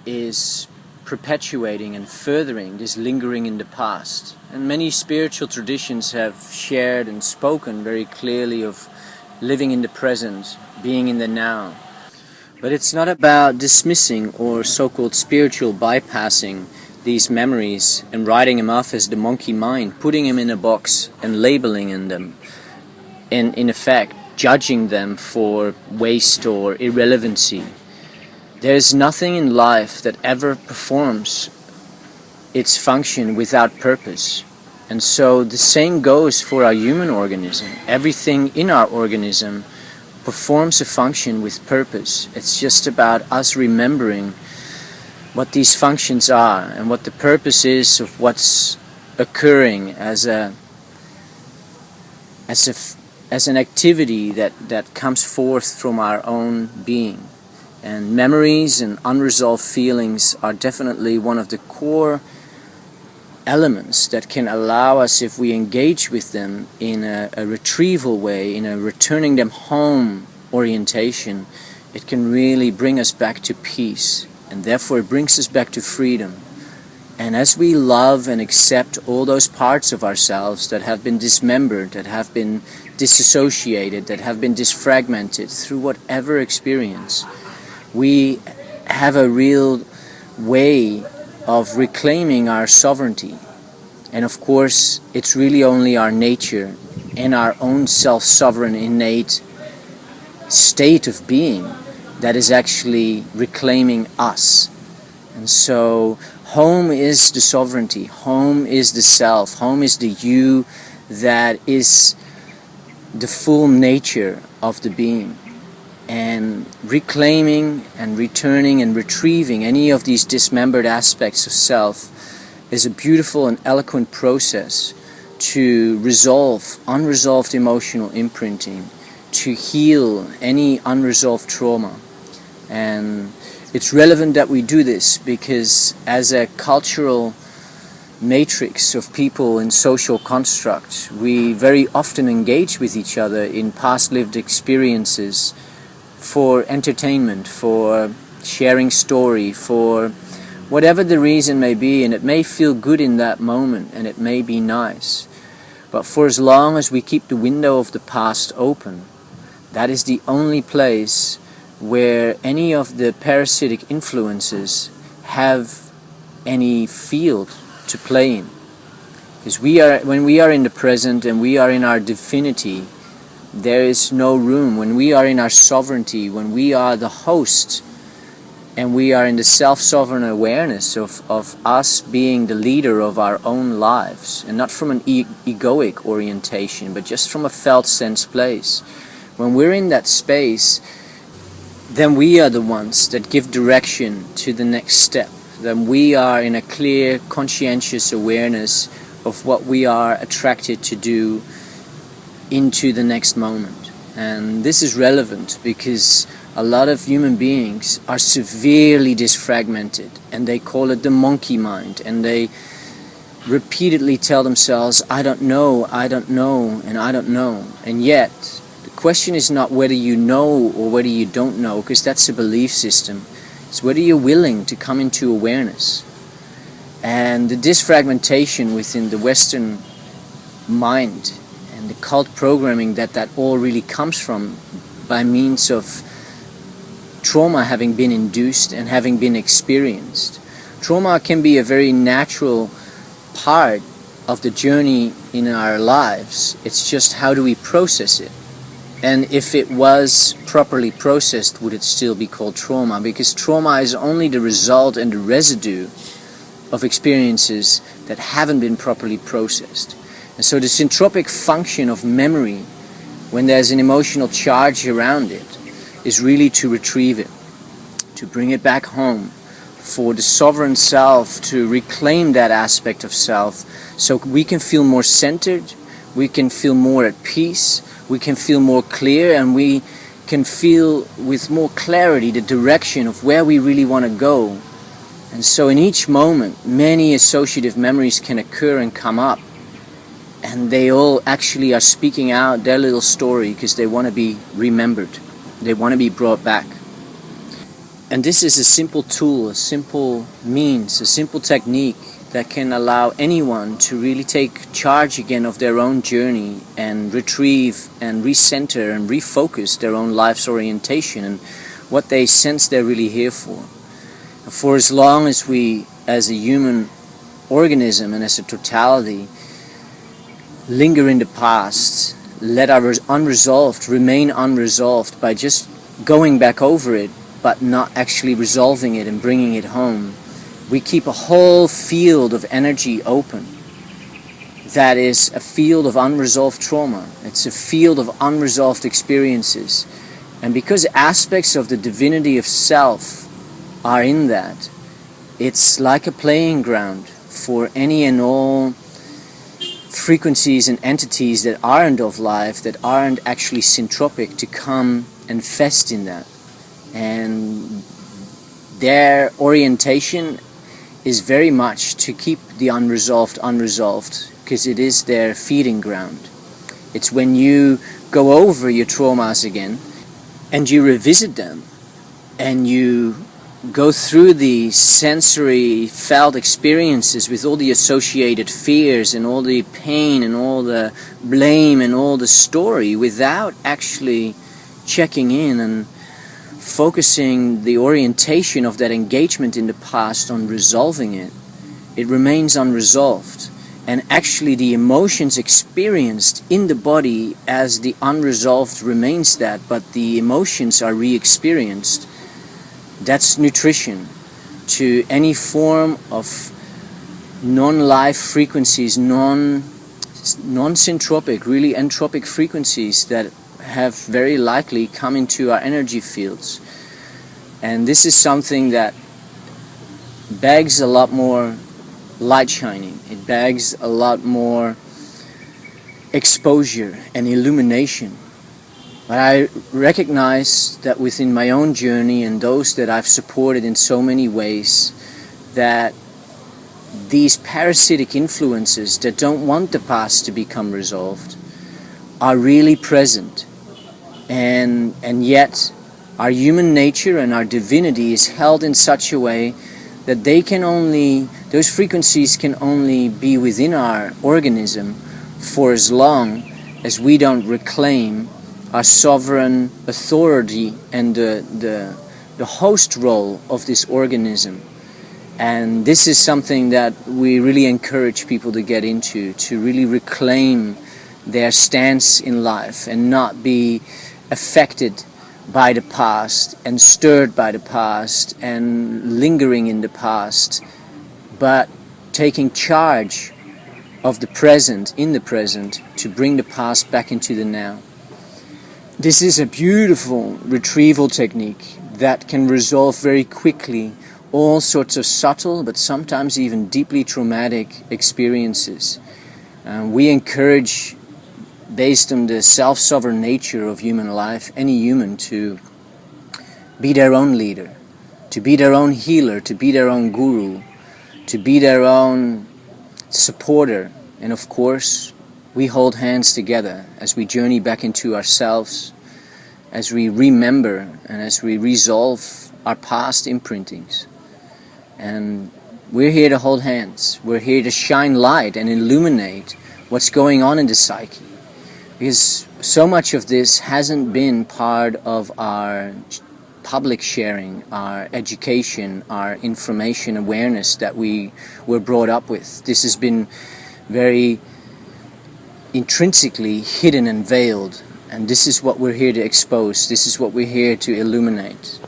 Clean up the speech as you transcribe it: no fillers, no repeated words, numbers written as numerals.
is perpetuating and furthering this lingering in the past. And many spiritual traditions have shared and spoken very clearly of living in the present, being in the now. But it's not about dismissing or so-called spiritual bypassing these memories and writing them off as the monkey mind, putting them in a box and labeling them, and in effect judging them for waste or irrelevancy. There's nothing in life that ever performs its function without purpose. And so the same goes for our human organism. Everything in our organism performs a function with purpose. It's just about us remembering what these functions are and what the purpose is of what's occurring as an activity that comes forth from our own being. And memories and unresolved feelings are definitely one of the core elements that can allow us, if we engage with them in a retrieval way, in a returning them home orientation, it can really bring us back to peace, and therefore it brings us back to freedom. And as we love and accept all those parts of ourselves that have been dismembered, that have been disassociated, that have been disfragmented through whatever experience, we have a real way of reclaiming our sovereignty. And of course, it's really only our nature and our own self-sovereign innate state of being that is actually reclaiming us. And so home is the sovereignty, home is the self, home is the you that is the full nature of the being. And reclaiming and returning and retrieving any of these dismembered aspects of self is a beautiful and eloquent process to resolve unresolved emotional imprinting, to heal any unresolved trauma. And it's relevant that we do this because as a cultural matrix of people in social construct, we very often engage with each other in past lived experiences for entertainment, for sharing story, for whatever the reason may be, and it may feel good in that moment and it may be nice. But for as long as we keep the window of the past open, that is the only place where any of the parasitic influences have any field to play in. Because when we are in the present and we are in our divinity, there is no room. When we are in our sovereignty, when we are the host, and we are in the self-sovereign awareness of us being the leader of our own lives, and not from an egoic orientation, but just from a felt sense place. When we're in that space, then we are the ones that give direction to the next step. Then we are in a clear, conscientious awareness of what we are attracted to do into the next moment. And this is relevant because a lot of human beings are severely disfragmented, and they call it the monkey mind, and they repeatedly tell themselves, I don't know, and I don't know. And yet, the question is not whether you know or whether you don't know, because that's a belief system. It's whether you're willing to come into awareness. And the disfragmentation within the Western mind and the cult programming that all really comes from by means of trauma having been induced and having been experienced. Trauma can be a very natural part of the journey in our lives. It's just how do we process it? And if it was properly processed, would it still be called trauma? Because trauma is only the result and the residue of experiences that haven't been properly processed. And so the syntropic function of memory, when there's an emotional charge around it, is really to retrieve it, to bring it back home, for the sovereign self to reclaim that aspect of self, so we can feel more centered, we can feel more at peace, we can feel more clear, and we can feel with more clarity the direction of where we really want to go. And so in each moment, many associative memories can occur and come up, and they all actually are speaking out their little story because they want to be remembered. They want to be brought back. And this is a simple tool, a simple means, a simple technique that can allow anyone to really take charge again of their own journey and retrieve and recenter and refocus their own life's orientation and what they sense they're really here for. For as long as we, as a human organism and as a totality, linger in the past, let our unresolved remain unresolved by just going back over it but not actually resolving it and bringing it home, we keep a whole field of energy open. That is a field of unresolved trauma. It's a field of unresolved experiences. And because aspects of the divinity of self are in that, it's like a playing ground for any and all frequencies and entities that aren't of life, that aren't actually syntropic, to come and fest in that. And their orientation is very much to keep the unresolved, because it is their feeding ground. It's when you go over your traumas again and you revisit them and you go through the sensory felt experiences with all the associated fears and all the pain and all the blame and all the story without actually checking in and focusing the orientation of that engagement in the past on resolving it, it remains unresolved. And actually the emotions experienced in the body as the unresolved remains that, but the emotions are re-experienced. That's nutrition to any form of non-life frequencies, non-syntropic, really entropic frequencies that have very likely come into our energy fields. And this is something that begs a lot more light shining. It begs a lot more exposure and illumination. But I recognize that within my own journey and those that I've supported in so many ways, that these parasitic influences that don't want the past to become resolved are really present. And yet our human nature and our divinity is held in such a way that those frequencies can only be within our organism for as long as we don't reclaim our sovereign authority and the host role of this organism. And this is something that we really encourage people to get into, to really reclaim their stance in life and not be affected by the past and stirred by the past and lingering in the past, but taking charge of the present, in the present, to bring the past back into the now. This is a beautiful retrieval technique that can resolve very quickly all sorts of subtle but sometimes even deeply traumatic experiences. We encourage, based on the self-sovereign nature of human life, any human to be their own leader, to be their own healer, to be their own guru, to be their own supporter. And of course, we hold hands together as we journey back into ourselves, as we remember and as we resolve our past imprintings. And we're here to hold hands. We're here to shine light and illuminate what's going on in the psyche. Because so much of this hasn't been part of our public sharing, our education, our information awareness that we were brought up with. This has been very intrinsically hidden and veiled, and this is what we're here to expose. This is what we're here to illuminate.